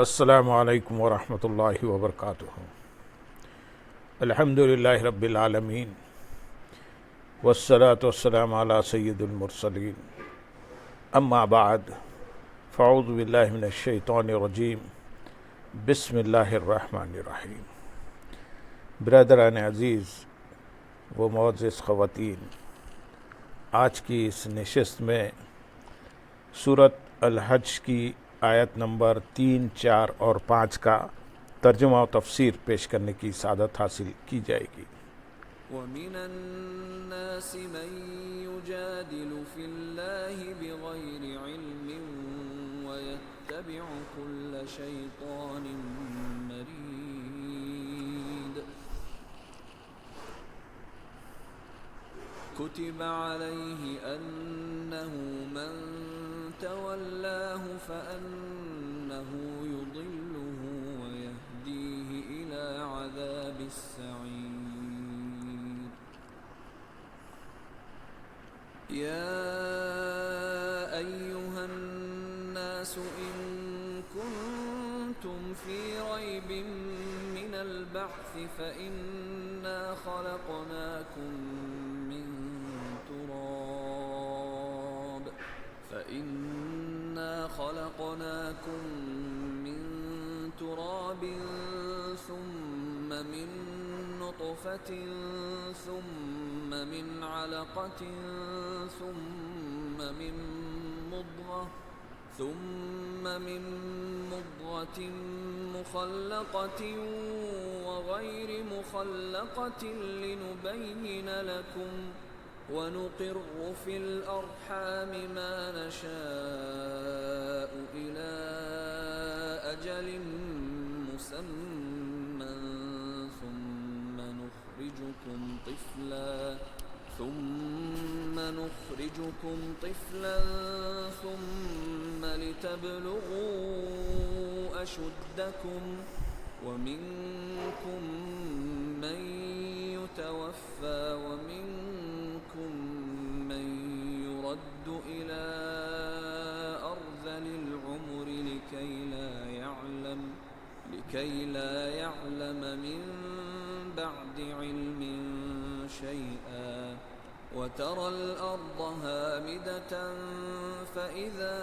السلام علیکم ورحمۃ اللہ وبرکاتہ۔ الحمدللہ رب العالمین والصلاة والسلام علی سید المرسلین، اما بعد فاعوذ باللہ من الشیطان الرجیم، بسم اللہ الرحمن الرحیم۔ برادران عزیز و معزز خواتین، آج کی اس نشست میں سورۃ الحج کی آیت نمبر 3، 4 اور 5 کا ترجمہ و تفسیر پیش کرنے کی سعادت حاصل کی جائے گی۔ وَمِنَ النَّاسِ مَن يُجَادِلُ فِي اللَّهِ بِغَيْرِ عِلْمٍ وَيَتَّبِعُ كُلَّ شَيْطَانٍ مَّرِيدٍ كُتِبَ عَلَيْهِ أَنَّهُ مَن تَوَلَّاهُ فَأَنَّهُ يُضِلُّهُ وَيَهْدِيهِ إِلَى عَذَابِ السَّعِيرِ يَا أَيُّهَا النَّاسُ إِن كُنتُمْ فِي رَيْبٍ مِّنَ الْبَعْثِ فَإِنَّا خَلَقْنَاكُم مِّن تُرَابٍ ثُمَّ مِن نُّطْفَةٍ ثُمَّ مِنْ عَلَقَةٍ ثُمَّ مِن مُّضْغَةٍ مُّخَلَّقَةٍ وَغَيْرِ مُخَلَّقَةٍ لِّنُبَيِّنَ لَكُمْ وَنُقِرُّ فِي الْأَرْحَامِ مَا نَشَاءُ إِلَىٰ أَجَلٍ مُّسَمًّى ثُمَّ نُخْرِجُكُمْ طِفْلًا ثُمَّ لِتَبْلُغُوا أَشُدَّكُمْ وَمِنكُم مَّن يُتَوَفَّىٰ وَمِنكُم مَّن يُرَدُّ إِلَىٰ أَرْذَلِ الْعُمُرِ لِكَيْ لَا يَعْلَمَ مِن بَعْدِ عِلْمٍ شَيْئًا وَتَرَى الْأَرْضَ هَامِدَةً فَإِذَا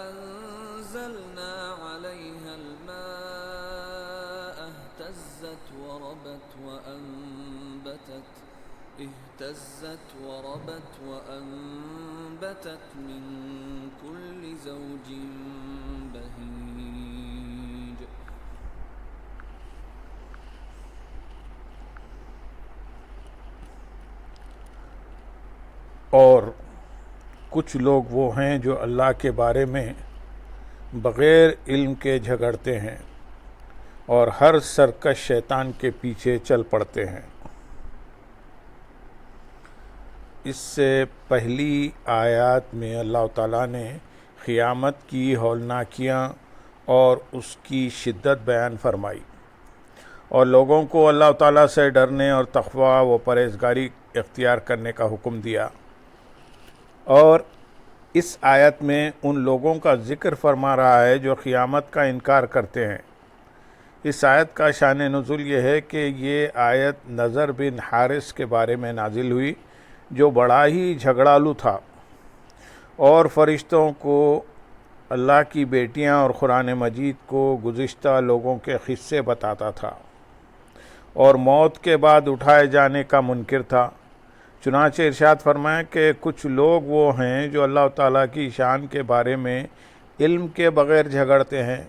أَنزَلْنَا عَلَيْهَا الْمَاءَ اهْتَزَّتْ وَرَبَتْ وَأَنبَتَتْ مِن كُلِّ زَوْجٍ بَهِيجٍ۔ اور کچھ لوگ وہ ہیں جو اللہ کے بارے میں بغیر علم کے جھگڑتے ہیں اور ہر سرکش شیطان کے پیچھے چل پڑتے ہیں۔ اس سے پہلی آیات میں اللہ تعالیٰ نے قیامت کی ہولناکیاں اور اس کی شدت بیان فرمائی اور لوگوں کو اللہ تعالیٰ سے ڈرنے اور تقویٰ و پرہیزگاری اختیار کرنے کا حکم دیا، اور اس آیت میں ان لوگوں کا ذکر فرما رہا ہے جو قیامت کا انکار کرتے ہیں۔ اس آیت کا شان نزول یہ ہے کہ یہ آیت نضر بن حارث کے بارے میں نازل ہوئی، جو بڑا ہی جھگڑالو تھا اور فرشتوں کو، اللہ کی بیٹیاں اور قرآن مجید کو گزشتہ لوگوں کے قصے بتاتا تھا اور موت کے بعد اٹھائے جانے کا منکر تھا۔ چنانچہ ارشاد فرمایا کہ کچھ لوگ وہ ہیں جو اللہ تعالیٰ کی شان کے بارے میں علم کے بغیر جھگڑتے ہیں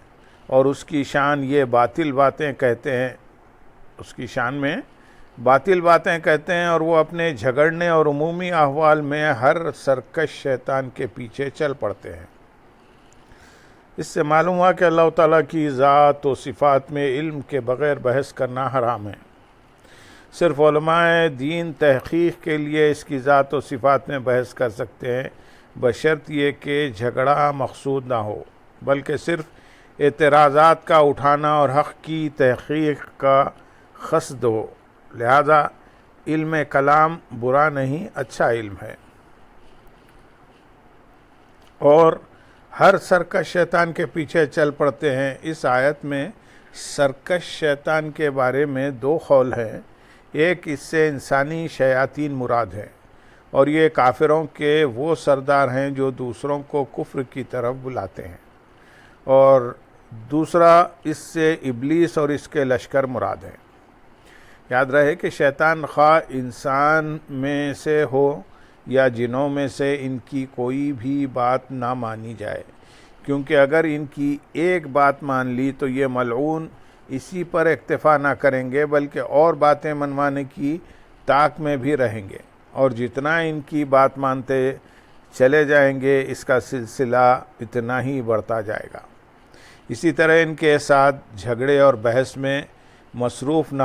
اور اس کی شان یہ باطل باتیں کہتے ہیں، اس کی شان میں باطل باتیں کہتے ہیں، اور وہ اپنے جھگڑنے اور عمومی احوال میں ہر سرکش شیطان کے پیچھے چل پڑتے ہیں۔ اس سے معلوم ہوا کہ اللہ تعالیٰ کی ذات و صفات میں علم کے بغیر بحث کرنا حرام ہے۔ صرف علماء دین تحقیق کے لیے اس کی ذات و صفات میں بحث کر سکتے ہیں، بشرط یہ کہ جھگڑا مقصود نہ ہو بلکہ صرف اعتراضات کا اٹھانا اور حق کی تحقیق کا قصد ہو۔ لہذا علم کلام برا نہیں، اچھا علم ہے، اور ہر سرکش شیطان کے پیچھے چل پڑتے ہیں۔ اس آیت میں سرکش شیطان کے بارے میں دو قول ہیں۔ ایک اس سے انسانی شیاطین مراد ہے اور یہ کافروں کے وہ سردار ہیں جو دوسروں کو کفر کی طرف بلاتے ہیں، اور دوسرا اس سے ابلیس اور اس کے لشکر مراد ہیں۔ یاد رہے کہ شیطان خواہ انسان میں سے ہو یا جنوں میں سے، ان کی کوئی بھی بات نہ مانی جائے، کیونکہ اگر ان کی ایک بات مان لی تو یہ ملعون اسی پر اکتفا نہ کریں گے بلکہ اور باتیں منوانے کی طاق میں بھی رہیں گے، اور جتنا ان کی بات مانتے چلے جائیں گے اس کا سلسلہ اتنا ہی بڑھتا جائے گا۔ اسی طرح ان کے ساتھ جھگڑے اور بحث میں مصروف نہ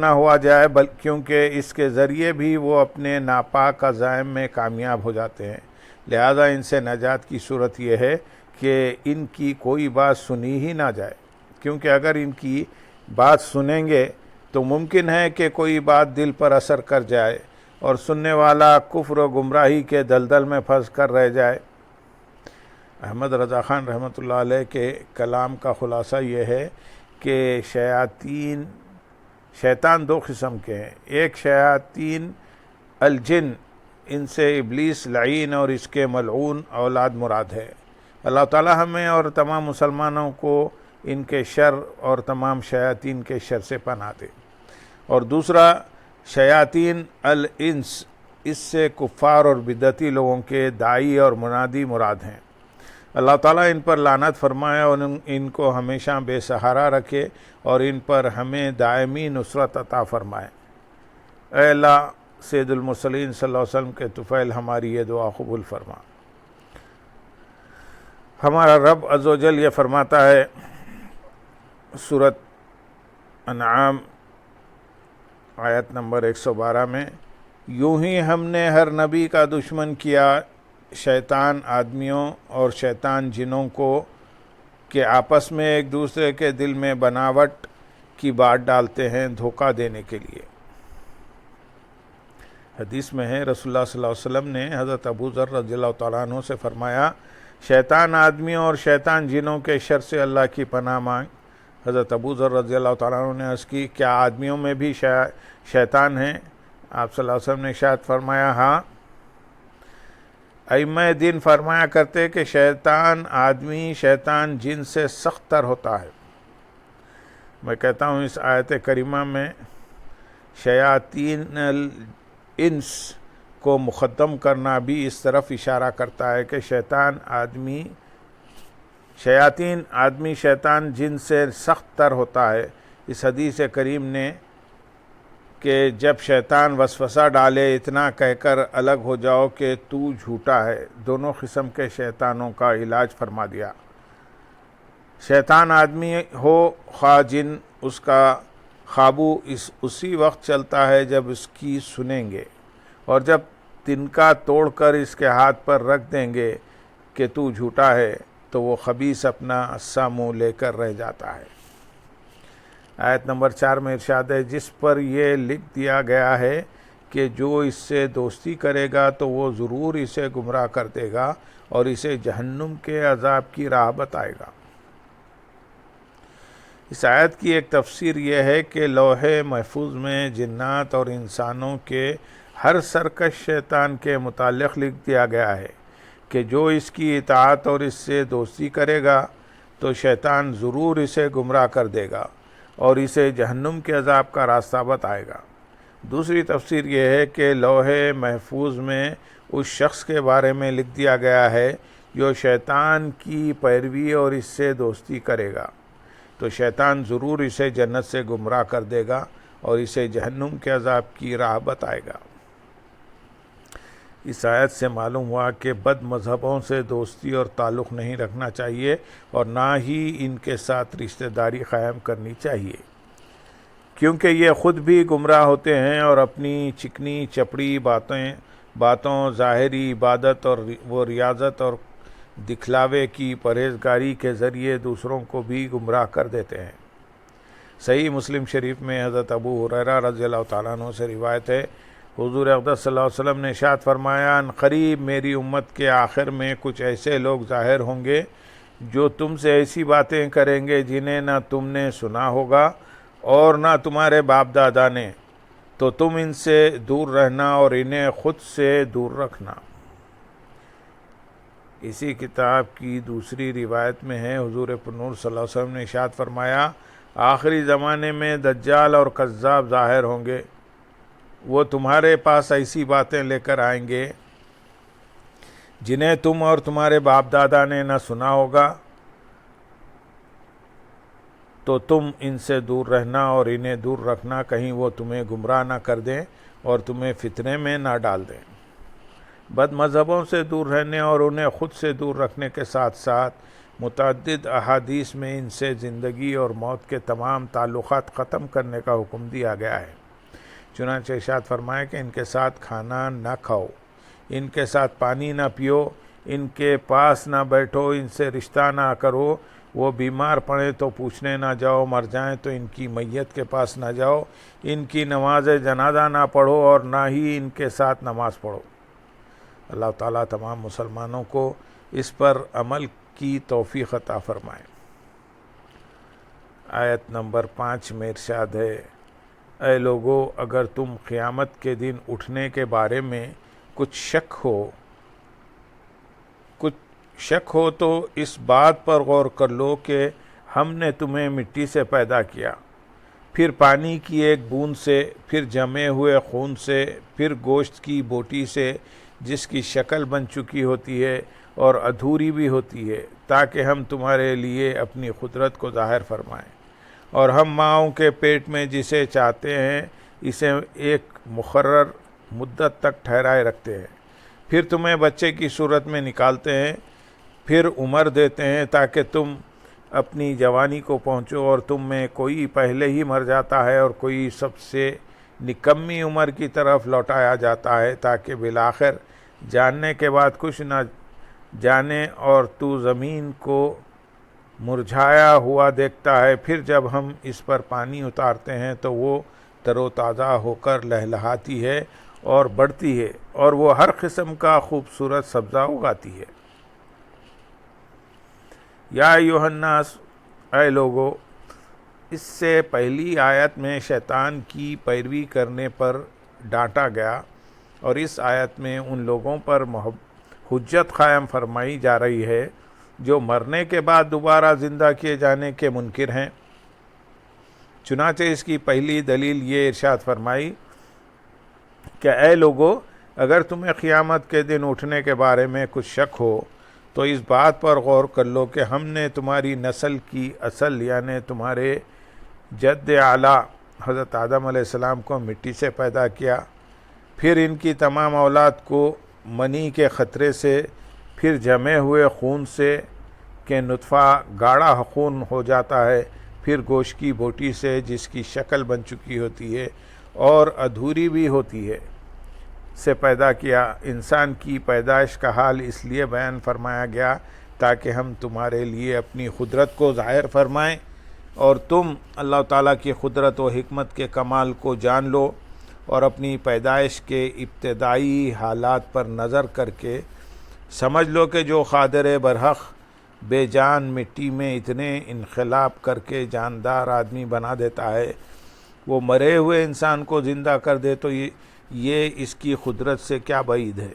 ہوا جائے، کیونکہ اس کے ذریعے بھی وہ اپنے ناپاک عزائم میں کامیاب ہو جاتے ہیں۔ لہذا ان سے نجات کی صورت یہ ہے کہ ان کی کوئی بات سنی ہی نہ جائے، کیونکہ اگر ان کی بات سنیں گے تو ممکن ہے کہ کوئی بات دل پر اثر کر جائے اور سننے والا کفر و گمراہی کے دلدل میں پھنس کر رہ جائے۔ احمد رضا خان رحمۃ اللہ علیہ کے کلام کا خلاصہ یہ ہے کہ شیطان دو قسم کے ہیں۔ ایک شیاطین الجن، ان سے ابلیس لعین اور اس کے ملعون اولاد مراد ہے۔ اللہ تعالی ہمیں اور تمام مسلمانوں کو ان کے شر اور تمام شیاطین کے شر سے پناہ دے۔ اور دوسرا شیاطین الانس، اس سے کفار اور بدعتی لوگوں کے داعی اور منادی مراد ہیں۔ اللہ تعالیٰ ان پر لعنت فرمائے اور ان کو ہمیشہ بے سہارا رکھے اور ان پر ہمیں دائمی نصرت عطا فرمائے۔ اے اللہ، سید المرسلین صلی اللہ علیہ وسلم کے طفیل، ہماری یہ دعا قبول فرما۔ ہمارا رب عز و جل یہ فرماتا ہے سورۃ انعام آیت نمبر 112 میں، یوں ہی ہم نے ہر نبی کا دشمن کیا شیطان آدمیوں اور شیطان جنوں کو کہ آپس میں ایک دوسرے کے دل میں بناوٹ کی بات ڈالتے ہیں دھوکہ دینے کے لیے۔ حدیث میں ہے رسول اللہ صلی اللہ علیہ وسلم نے حضرت ابو ذر رضی اللہ تعالیٰ عنہ سے فرمایا، شیطان آدمیوں اور شیطان جنوں کے شر سے اللہ کی پناہ مانگ۔ حضرت ابو ذر رضی اللہ تعالیٰ عنہ نے عرض کی، کیا آدمیوں میں بھی شیطان ہیں؟ آپ صلی اللہ علیہ وسلم نے ارشاد فرمایا، ہاں۔ ائمہ دین فرمایا کرتے کہ شیطان آدمی شیطان جن سے سخت تر ہوتا ہے۔ میں کہتا ہوں اس آیت کریمہ میں شیاطین الانس کو مقدم کرنا بھی اس طرف اشارہ کرتا ہے کہ شیطین آدمی شیطان جن سے سخت تر ہوتا ہے۔ اس حدیث کریم نے کہ جب شیطان وسوسہ ڈالے اتنا کہہ کر الگ ہو جاؤ کہ تو جھوٹا ہے، دونوں قسم کے شیطانوں کا علاج فرما دیا۔ شیطان آدمی ہو خواہ جن، اس کا قابو اسی وقت چلتا ہے جب اس کی سنیں گے، اور جب تنکا توڑ کر اس کے ہاتھ پر رکھ دیں گے کہ تو جھوٹا ہے تو وہ خبیث اپنا عصا منہ لے کر رہ جاتا ہے۔ آیت نمبر 4 میں ارشاد ہے، جس پر یہ لکھ دیا گیا ہے کہ جو اس سے دوستی کرے گا تو وہ ضرور اسے گمراہ کر دے گا اور اسے جہنم کے عذاب کی راہ بتائے گا۔ اس آیت کی ایک تفسیر یہ ہے کہ لوح محفوظ میں جنات اور انسانوں کے ہر سرکش شیطان کے متعلق لکھ دیا گیا ہے کہ جو اس کی اطاعت اور اس سے دوستی کرے گا تو شیطان ضرور اسے گمراہ کر دے گا اور اسے جہنم کے عذاب کا راستہ بتائے گا۔ دوسری تفسیر یہ ہے کہ لوح محفوظ میں اس شخص کے بارے میں لکھ دیا گیا ہے جو شیطان کی پیروی اور اس سے دوستی کرے گا تو شیطان ضرور اسے جنت سے گمراہ کر دے گا اور اسے جہنم کے عذاب کی راہ بتائے گا۔ اس آیت سے معلوم ہوا کہ بد مذہبوں سے دوستی اور تعلق نہیں رکھنا چاہیے اور نہ ہی ان کے ساتھ رشتہ داری قائم کرنی چاہیے، کیونکہ یہ خود بھی گمراہ ہوتے ہیں اور اپنی چکنی چپڑی باتوں ظاہری عبادت اور وہ ریاضت اور دکھلاوے کی پرہیزگاری کے ذریعے دوسروں کو بھی گمراہ کر دیتے ہیں۔ صحیح مسلم شریف میں حضرت ابو ہریرہ رضی اللہ تعالیٰ عنہ سے روایت ہے، حضور اقدس صلی اللہ علیہ وسلم نے ارشاد فرمایا ان قریب میری امت کے آخر میں کچھ ایسے لوگ ظاہر ہوں گے جو تم سے ایسی باتیں کریں گے جنہیں نہ تم نے سنا ہوگا اور نہ تمہارے باپ دادا نے، تو تم ان سے دور رہنا اور انہیں خود سے دور رکھنا۔ اسی کتاب کی دوسری روایت میں ہے، حضور پرنور صلی اللہ علیہ وسلم نے ارشاد فرمایا آخری زمانے میں دجال اور کذاب ظاہر ہوں گے، وہ تمہارے پاس ایسی باتیں لے کر آئیں گے جنہیں تم اور تمہارے باپ دادا نے نہ سنا ہوگا، تو تم ان سے دور رہنا اور انہیں دور رکھنا، کہیں وہ تمہیں گمراہ نہ کر دیں اور تمہیں فتنے میں نہ ڈال دیں۔ بد مذہبوں سے دور رہنے اور انہیں خود سے دور رکھنے کے ساتھ ساتھ متعدد احادیث میں ان سے زندگی اور موت کے تمام تعلقات ختم کرنے کا حکم دیا گیا ہے۔ چنانچہ ارشاد فرمایا کہ ان کے ساتھ کھانا نہ کھاؤ، ان کے ساتھ پانی نہ پیو، ان کے پاس نہ بیٹھو، ان سے رشتہ نہ کرو، وہ بیمار پڑیں تو پوچھنے نہ جاؤ، مر جائیں تو ان کی میت کے پاس نہ جاؤ، ان کی نماز جنازہ نہ پڑھو اور نہ ہی ان کے ساتھ نماز پڑھو۔ اللہ تعالیٰ تمام مسلمانوں کو اس پر عمل کی توفیق عطا فرمائے۔ آیت نمبر 5 میں ارشاد ہے، اے لوگو اگر تم قیامت کے دن اٹھنے کے بارے میں کچھ شک ہو تو اس بات پر غور کر لو کہ ہم نے تمہیں مٹی سے پیدا کیا، پھر پانی کی ایک بوند سے، پھر جمے ہوئے خون سے، پھر گوشت کی بوٹی سے جس کی شکل بن چکی ہوتی ہے اور ادھوری بھی ہوتی ہے، تاکہ ہم تمہارے لیے اپنی قدرت کو ظاہر فرمائیں، اور ہم ماؤں کے پیٹ میں جسے چاہتے ہیں اسے ایک مقرر مدت تک ٹھہرائے رکھتے ہیں، پھر تمہیں بچے کی صورت میں نکالتے ہیں، پھر عمر دیتے ہیں تاکہ تم اپنی جوانی کو پہنچو، اور تم میں کوئی پہلے ہی مر جاتا ہے اور کوئی سب سے نکمی عمر کی طرف لوٹایا جاتا ہے، تاکہ بالآخر جاننے کے بعد کچھ نہ جانے اور تو زمین کو مرجھایا ہوا دیکھتا ہے، پھر جب ہم اس پر پانی اتارتے ہیں تو وہ تر و تازہ ہو کر لہلہاتی ہے اور بڑھتی ہے، اور وہ ہر قسم کا خوبصورت سبزہ اگاتی ہے۔ یا ایھا الناس، اے لوگو، اس سے پہلی آیت میں شیطان کی پیروی کرنے پر ڈانٹا گیا، اور اس آیت میں ان لوگوں پر حجت قائم فرمائی جا رہی ہے جو مرنے کے بعد دوبارہ زندہ کیے جانے کے منکر ہیں۔ چنانچہ اس کی پہلی دلیل یہ ارشاد فرمائی کہ اے لوگو اگر تمہیں قیامت کے دن اٹھنے کے بارے میں کچھ شک ہو تو اس بات پر غور کر لو کہ ہم نے تمہاری نسل کی اصل یعنی تمہارے جد اعلیٰ حضرت آدم علیہ السلام کو مٹی سے پیدا کیا، پھر ان کی تمام اولاد کو منی کے خطرے سے، پھر جمے ہوئے خون سے کہ نطفہ گاڑھا خون ہو جاتا ہے، پھر گوشت کی بوٹی سے جس کی شکل بن چکی ہوتی ہے اور ادھوری بھی ہوتی ہے سے پیدا کیا۔ انسان کی پیدائش کا حال اس لیے بیان فرمایا گیا تاکہ ہم تمہارے لیے اپنی قدرت کو ظاہر فرمائیں اور تم اللہ تعالیٰ کی قدرت و حکمت کے کمال کو جان لو، اور اپنی پیدائش کے ابتدائی حالات پر نظر کر کے سمجھ لو کہ جو قادر برحق بے جان مٹی میں اتنے انقلاب کر کے جاندار آدمی بنا دیتا ہے، وہ مرے ہوئے انسان کو زندہ کر دے تو یہ اس کی قدرت سے کیا بعید ہے۔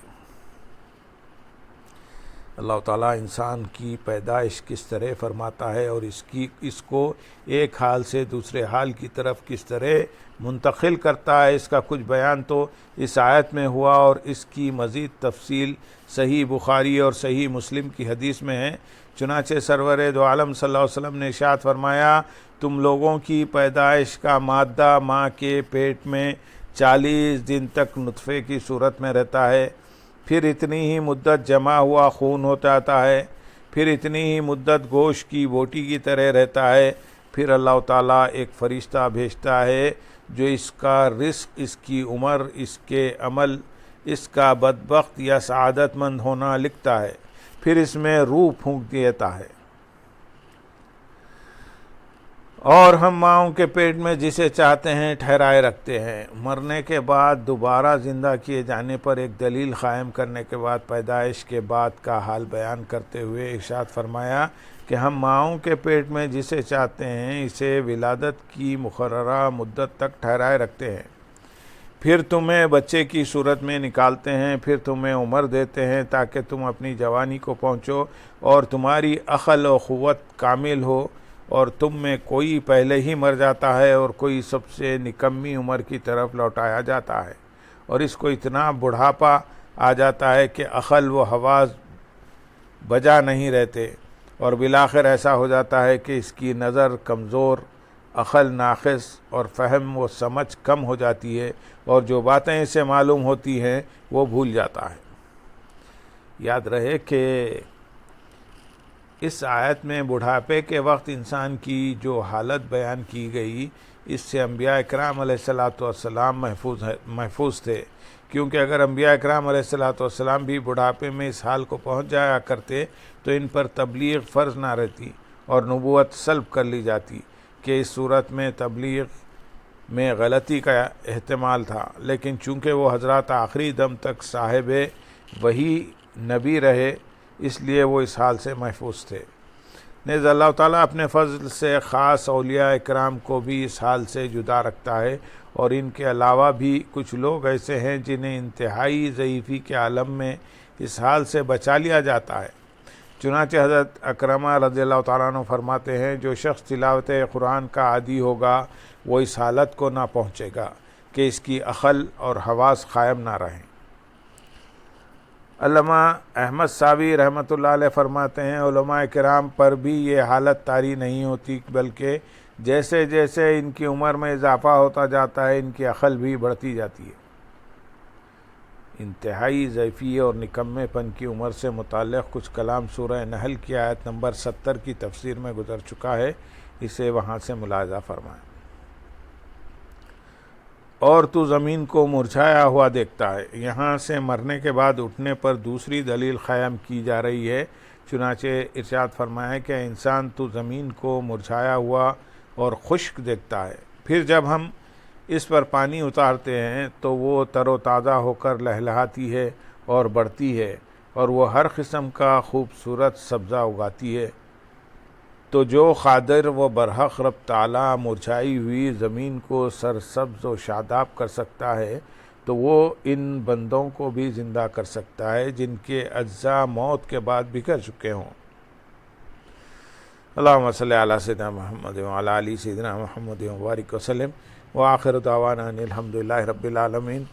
اللہ تعالیٰ انسان کی پیدائش کس طرح فرماتا ہے اور اس کو ایک حال سے دوسرے حال کی طرف کس طرح منتقل کرتا ہے، اس کا کچھ بیان تو اس آیت میں ہوا، اور اس کی مزید تفصیل صحیح بخاری اور صحیح مسلم کی حدیث میں ہے۔ چنانچہ سرور دو عالم صلی اللہ علیہ وسلم نے ارشاد فرمایا، تم لوگوں کی پیدائش کا مادہ ماں کے پیٹ میں 40 دن تک نطفے کی صورت میں رہتا ہے، پھر اتنی ہی مدت جمع ہوا خون ہو جاتا ہے، پھر اتنی ہی مدت گوشت کی بوٹی کی طرح رہتا ہے، پھر اللہ تعالیٰ ایک فرشتہ بھیجتا ہے جو اس کا رزق، اس کی عمر، اس کے عمل، اس کا بدبخت یا سعادت مند ہونا لکھتا ہے، پھر اس میں روح پھونک دیتا ہے، اور ہم ماؤں کے پیٹ میں جسے چاہتے ہیں ٹھہرائے رکھتے ہیں۔ مرنے کے بعد دوبارہ زندہ کیے جانے پر ایک دلیل قائم کرنے کے بعد پیدائش کے بعد کا حال بیان کرتے ہوئے ارشاد فرمایا کہ ہم ماؤں کے پیٹ میں جسے چاہتے ہیں اسے ولادت کی مقررہ مدت تک ٹھہرائے رکھتے ہیں، پھر تمہیں بچے کی صورت میں نکالتے ہیں، پھر تمہیں عمر دیتے ہیں تاکہ تم اپنی جوانی کو پہنچو اور تمہاری عقل و قوت کامل ہو، اور تم میں کوئی پہلے ہی مر جاتا ہے اور کوئی سب سے نکمی عمر کی طرف لوٹایا جاتا ہے، اور اس کو اتنا بڑھاپا آ جاتا ہے کہ عقل و حواس بجا نہیں رہتے، اور بالآخر ایسا ہو جاتا ہے کہ اس کی نظر کمزور، عقل ناقص اور فہم و سمجھ کم ہو جاتی ہے، اور جو باتیں اسے معلوم ہوتی ہیں وہ بھول جاتا ہے۔ یاد رہے کہ اس آیت میں بڑھاپے کے وقت انسان کی جو حالت بیان کی گئی، اس سے انبیاء اکرام علیہ السلام محفوظ تھے، کیونکہ اگر انبیاء اکرام علیہ السلام بھی بڑھاپے میں اس حال کو پہنچ جایا کرتے تو ان پر تبلیغ فرض نہ رہتی اور نبوت سلب کر لی جاتی، کہ اس صورت میں تبلیغ میں غلطی کا احتمال تھا، لیکن چونکہ وہ حضرات آخری دم تک صاحب وحی نبی رہے اس لیے وہ اس حال سے محفوظ تھے۔ نیز اللہ تعالیٰ اپنے فضل سے خاص اولیاء اکرام کو بھی اس حال سے جدا رکھتا ہے، اور ان کے علاوہ بھی کچھ لوگ ایسے ہیں جنہیں انتہائی ضعیفی کے عالم میں اس حال سے بچا لیا جاتا ہے۔ چنانچہ حضرت اکرمہ رضی اللہ تعالیٰ عنہ فرماتے ہیں، جو شخص تلاوت قرآن کا عادی ہوگا وہ اس حالت کو نہ پہنچے گا کہ اس کی عقل اور حواس قائم نہ رہیں۔ علامہ احمد صاوی رحمۃ اللہ علیہ فرماتے ہیں، علماء کرام پر بھی یہ حالت طاری نہیں ہوتی، بلکہ جیسے جیسے ان کی عمر میں اضافہ ہوتا جاتا ہے ان کی عقل بھی بڑھتی جاتی ہے۔ انتہائی ضعیفی اور نکمے پن کی عمر سے متعلق کچھ کلام سورہ نحل کی آیت نمبر 70 کی تفسیر میں گزر چکا ہے، اسے وہاں سے ملاحظہ فرمائیں۔ اور تو زمین کو مرجھایا ہوا دیکھتا ہے، یہاں سے مرنے کے بعد اٹھنے پر دوسری دلیل قائم کی جا رہی ہے۔ چنانچہ ارشاد فرمایا کہ انسان تو زمین کو مرجھایا ہوا اور خشک دیکھتا ہے، پھر جب ہم اس پر پانی اتارتے ہیں تو وہ تر و تازہ ہو کر لہلہاتی ہے اور بڑھتی ہے، اور وہ ہر قسم کا خوبصورت سبزہ اگاتی ہے۔ تو جو قادر و برحق رب تعالیٰ مرجھائی ہوئی زمین کو سرسبز و شاداب کر سکتا ہے، تو وہ ان بندوں کو بھی زندہ کر سکتا ہے جن کے اجزاء موت کے بعد بکھر چکے ہوں۔ اللہم صلی علی سیدنا محمد وعلی آل سیدنا محمد وبارک وسلم، وآخر دعوانا ان الحمدللہ رب العالمین۔